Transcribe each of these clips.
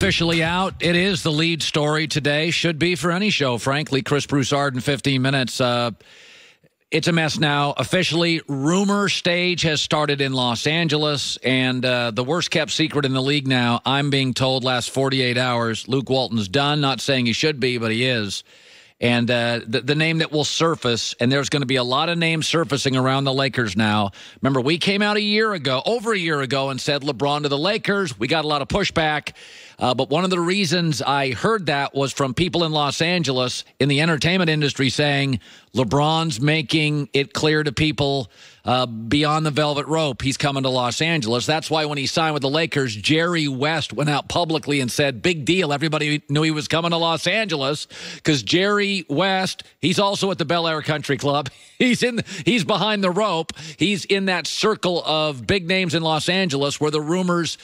officially out. It is the lead story today. Should be for any show, frankly. Chris Broussard in 15 minutes. It's a mess now. Officially, rumor stage has started in Los Angeles, and the worst-kept secret in the league now, I'm being told last 48 hours, Luke Walton's done. Not saying he should be, but he is. And the name that will surface, and there's going to be a lot of names surfacing around the Lakers now. Remember, we came out over a year ago, and said LeBron to the Lakers. We got a lot of pushback. But one of the reasons I heard that was from people in Los Angeles in the entertainment industry saying LeBron's making it clear to people beyond the velvet rope he's coming to Los Angeles. That's why when he signed with the Lakers, Jerry West went out publicly and said, big deal. Everybody knew he was coming to Los Angeles because Jerry West, he's also at the Bel Air Country Club. He's behind the rope. He's in that circle of big names in Los Angeles where the rumors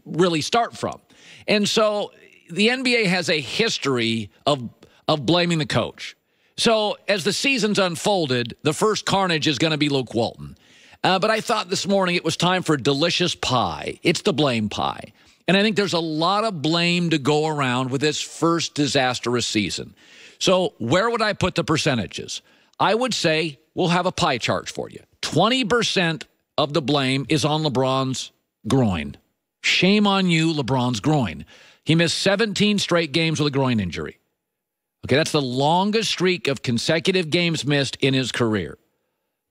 really start from. And so the NBA has a history of blaming the coach. So as the season's unfolded, the first carnage is going to be Luke Walton. But I thought this morning it was time for delicious pie. It's the blame pie. And I think there's a lot of blame to go around with this first disastrous season. So where would I put the percentages? I would say we'll have a pie chart for you. 20% of the blame is on LeBron's groin. Shame on you, LeBron's groin. He missed 17 straight games with a groin injury. Okay, that's the longest streak of consecutive games missed in his career.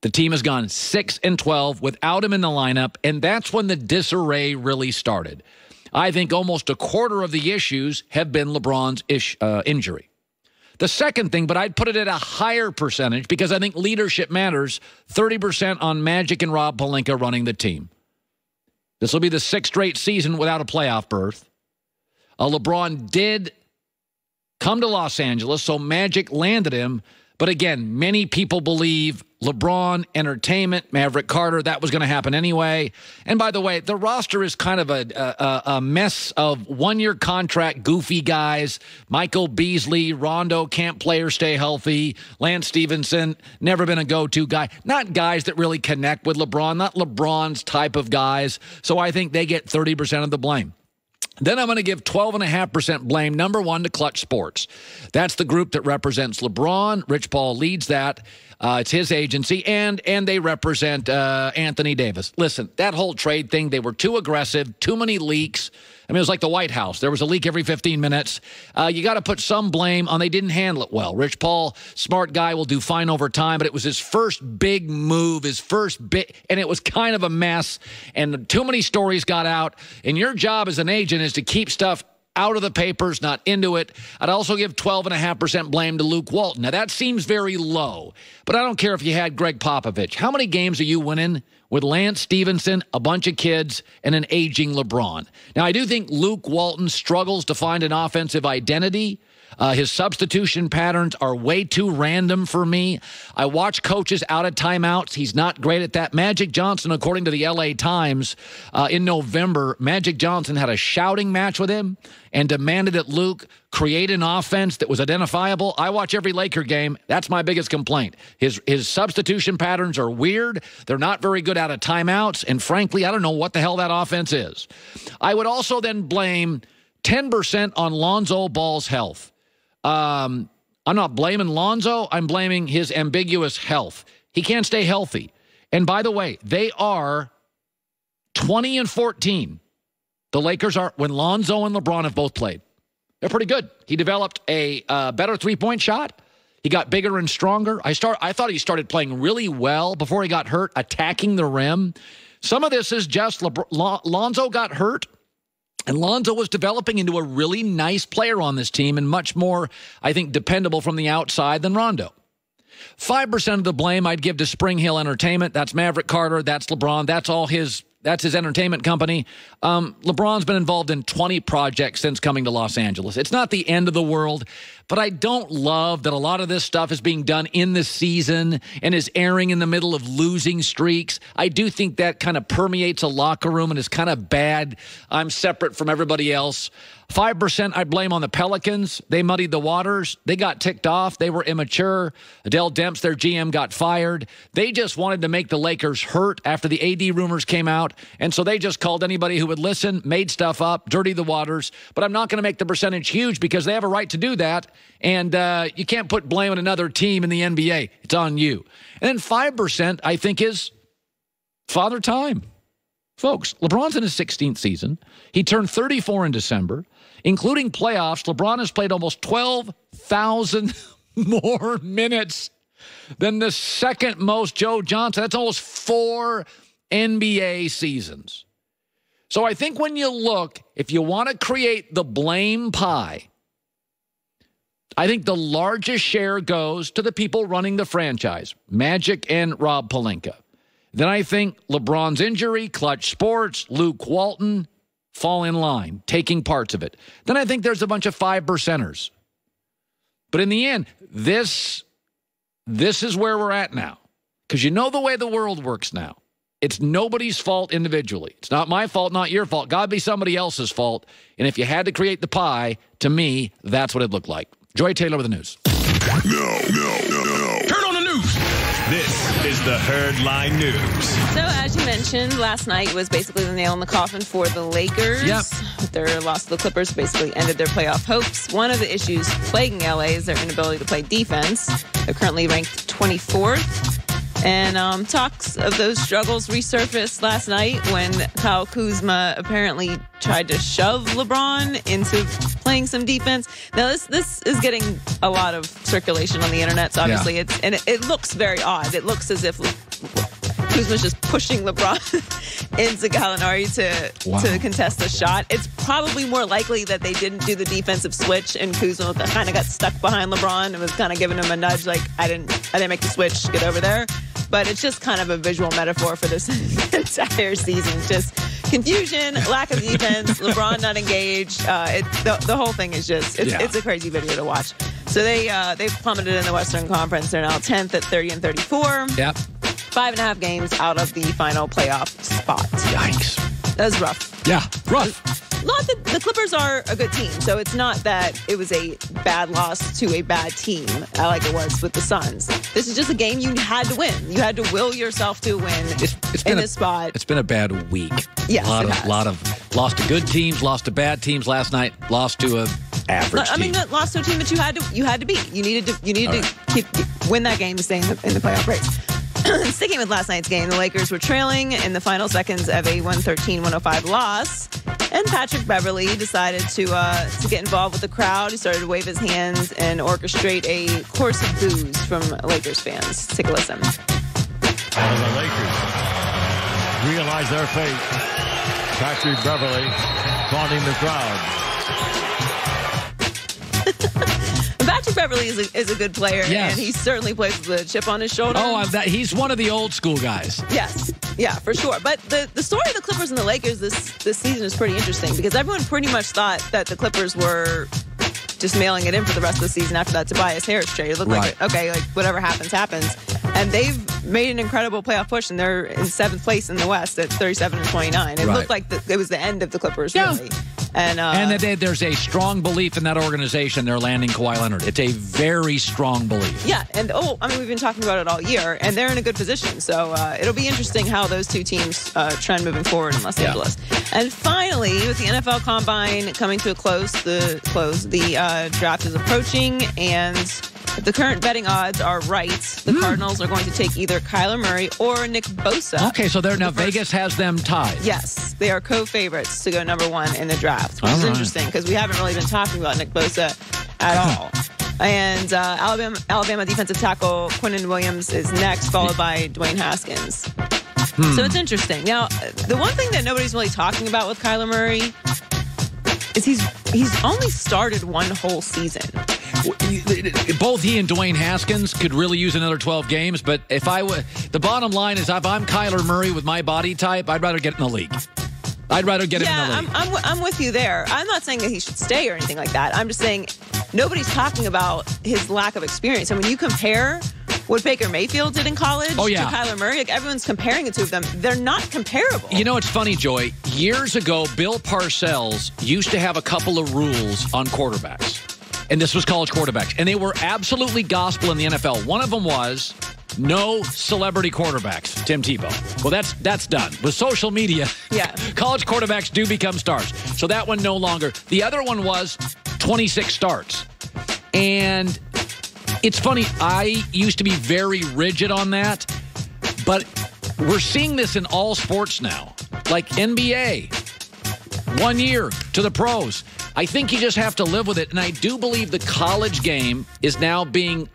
The team has gone 6-12 without him in the lineup, and that's when the disarray really started. I think almost a quarter of the issues have been LeBron's injury. The second thing, but I'd put it at a higher percentage because I think leadership matters, 30% on Magic and Rob Pelinka running the team. This will be the 6th straight season without a playoff berth. LeBron did come to Los Angeles, so Magic landed him. But again, many people believe LeBron, entertainment, Maverick Carter, that was going to happen anyway. And by the way, the roster is kind of a mess of one-year contract, goofy guys. Michael Beasley, Rondo, can't play or stay healthy. Lance Stevenson, never been a go-to guy. Not guys that really connect with LeBron, not LeBron's type of guys. So I think they get 30% of the blame. Then I'm going to give 12.5% blame, number one, to Clutch Sports. That's the group that represents LeBron. Rich Paul leads that. It's his agency, and they represent Anthony Davis. Listen, that whole trade thing, they were too aggressive, too many leaks. I mean, it was like the White House. There was a leak every 15 minutes. You got to put some blame on they didn't handle it well. Rich Paul, smart guy, will do fine over time, but it was his first big move, and it was kind of a mess, and too many stories got out, and your job as an agent is to keep stuff out of the papers, not into it. I'd also give 12.5% blame to Luke Walton. Now, that seems very low, but I don't care if you had Greg Popovich. How many games are you winning with Lance Stevenson, a bunch of kids, and an aging LeBron? Now, I do think Luke Walton struggles to find an offensive identity. His substitution patterns are way too random for me. I watch coaches out of timeouts. He's not great at that. Magic Johnson, according to the LA Times, in November, Magic Johnson had a shouting match with him and demanded that Luke create an offense that was identifiable. I watch every Laker game. That's my biggest complaint. His substitution patterns are weird. They're not very good out of timeouts. And frankly, I don't know what the hell that offense is. I would also then blame 10% on Lonzo Ball's health. I'm not blaming Lonzo. I'm blaming his ambiguous health. He can't stay healthy. And by the way, they are 20-14. The Lakers are, when Lonzo and LeBron have both played. They're pretty good. He developed a better three-point shot. He got bigger and stronger. I thought he started playing really well before he got hurt, attacking the rim. Some of this is just Lonzo got hurt. And Lonzo was developing into a really nice player on this team and much more, I think, dependable from the outside than Rondo. 5% of the blame I'd give to Spring Hill Entertainment. That's Maverick Carter. That's LeBron. That's his entertainment company. LeBron's been involved in 20 projects since coming to Los Angeles. It's not the end of the world, But I don't love that a lot of this stuff is being done in the season and is airing in the middle of losing streaks. I do think that kind of permeates a locker room and is kind of bad. I'm separate from everybody else. 5% I blame on the Pelicans. They muddied the waters. They got ticked off. They were immature. Adele Demps, their GM, got fired. They just wanted to make the Lakers hurt after the AD rumors came out. And so they just called anybody who would listen, made stuff up, dirtied the waters. But I'm not going to make the percentage huge because they have a right to do that. And you can't put blame on another team in the NBA. It's on you. And then 5% I think is father time. Folks, LeBron's in his 16th season. He turned 34 in December. Including playoffs, LeBron has played almost 12,000 more minutes than the second most Joe Johnson. That's almost 4 NBA seasons. So I think when you look, if you want to create the blame pie, I think the largest share goes to the people running the franchise, Magic and Rob Pelinka. Then I think LeBron's injury, Clutch Sports, Luke Walton fall in line, taking parts of it. Then I think there's a bunch of 5%ers. But in the end, this is where we're at now. Because you know the way the world works now. It's nobody's fault individually. It's not my fault, not your fault. God be somebody else's fault. And if you had to create the pie, to me, that's what it looked like. Joy Taylor with the news. No. Turn on the news. This is the Herdline News. So, as you mentioned, last night was basically the nail in the coffin for the Lakers. Yep. Their loss to the Clippers basically ended their playoff hopes. One of the issues plaguing LA is their inability to play defense. They're currently ranked 24th. And talks of those struggles resurfaced last night when Kyle Kuzma apparently tried to shove LeBron into playing some defense. Now, this is getting a lot of circulation on the internet, so obviously it looks very odd. It looks as if Kuzma's just pushing LeBron into Gallinari to contest the shot. It's probably more likely that they didn't do the defensive switch and Kuzma kind of got stuck behind LeBron and was kind of giving him a nudge like, I didn't make the switch, get over there. But it's just kind of a visual metaphor for this entire season. Just confusion, lack of defense, LeBron not engaged. The whole thing is just, it's a crazy video to watch. So they've plummeted in the Western Conference. They're now 10th at 30-34. Yep. 5.5 games out of the final playoff spot. Yikes. That was rough. Yeah, rough. Not that the Clippers are a good team, so it's not that it was a bad loss to a bad team like it was with the Suns. This is just a game you had to win. You had to will yourself to win in this spot. It's been a bad week. Yes, lot of lost to good teams, lost to bad teams last night, lost to a average team. I mean, lost to a team that you had to beat. You needed to win that game to stay in the playoff race. Sticking with last night's game, the Lakers were trailing in the final seconds of a 113-105 loss. And Patrick Beverley decided to get involved with the crowd. He started to wave his hands and orchestrate a chorus of boos from Lakers fans. Take a listen. And the Lakers realize their fate. Patrick Beverley taunting the crowd. Patrick Beverley is a good player, yes. And he certainly plays with a chip on his shoulder. Oh, he's one of the old school guys. Yes, yeah, for sure. But the story of the Clippers and the Lakers this season is pretty interesting because everyone pretty much thought that the Clippers were just mailing it in for the rest of the season after that Tobias Harris trade. It looked like, okay, like whatever happens, happens. And they've made an incredible playoff push, and they're in 7th place in the West at 37-29. It looked like it was the end of the Clippers, really. And that there's a strong belief in that organization. They're landing Kawhi Leonard. It's a very strong belief. Yeah, and we've been talking about it all year, and they're in a good position. So it'll be interesting how those two teams trend moving forward in Los Angeles. And finally, with the NFL Combine coming to a close, the draft is approaching, and if the current betting odds are right, the Cardinals are going to take either Kyler Murray or Nick Bosa. Okay, so Vegas has them tied. Yes, they are co-favorites to go number 1 in the draft, which is interesting because we haven't really been talking about Nick Bosa at all. And Alabama defensive tackle Quinnen Williams is next, followed by Dwayne Haskins. So it's interesting. Now, the one thing that nobody's really talking about with Kyler Murray is he's only started one whole season. Both he and Dwayne Haskins could really use another 12 games, but the bottom line is if I'm Kyler Murray with my body type, I'd rather get in the league. I'd rather get him in the league. I'm with you there. I'm not saying that he should stay or anything like that. I'm just saying nobody's talking about his lack of experience. And when you compare what Baker Mayfield did in college to Kyler Murray, like everyone's comparing the two of them. They're not comparable. You know, it's funny, Joy. Years ago, Bill Parcells used to have a couple of rules on quarterbacks. And this was college quarterbacks. And they were absolutely gospel in the NFL. One of them was no celebrity quarterbacks, Tim Tebow. Well, that's done. With social media, college quarterbacks do become stars. So that one no longer. The other one was 26 starts. And it's funny, I used to be very rigid on that, but we're seeing this in all sports now. Like NBA, 1 year to the pros. I think you just have to live with it, and I do believe the college game is now being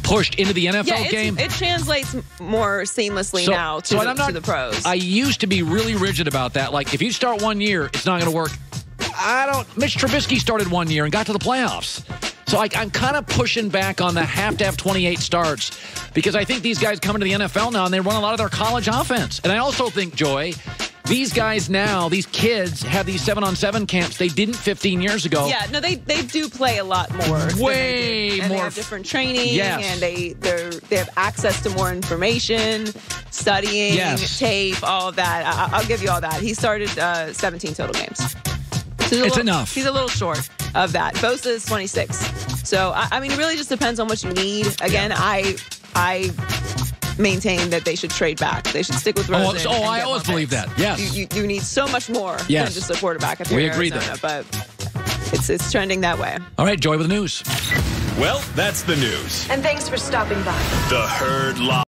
pushed into the NFL game. It translates more seamlessly now to the pros. I used to be really rigid about that. Like, if you start 1 year, it's not going to work. Mitch Trubisky started 1 year and got to the playoffs. So I'm kind of pushing back on the have to have 28 starts because I think these guys come into the NFL now and they run a lot of their college offense. And I also think, Joy, these guys now, these kids have these 7-on-7 camps they didn't 15 years ago. Yeah, no, they do play a lot more. Way more. They have different training, and they have access to more information, studying, tape, all of that. I'll give you all that. He started 17 total games. So it's enough. He's a little short of that. Bosa is 26. So, I mean, it really just depends on what you need. Again, I maintain that they should trade back. They should stick with Rosen. I always believe that. Yes. You need so much more than just a quarterback if you're Arizona. But it's trending that way. All right, Joy with the news. Well, that's the news. And thanks for stopping by. The Herd Live.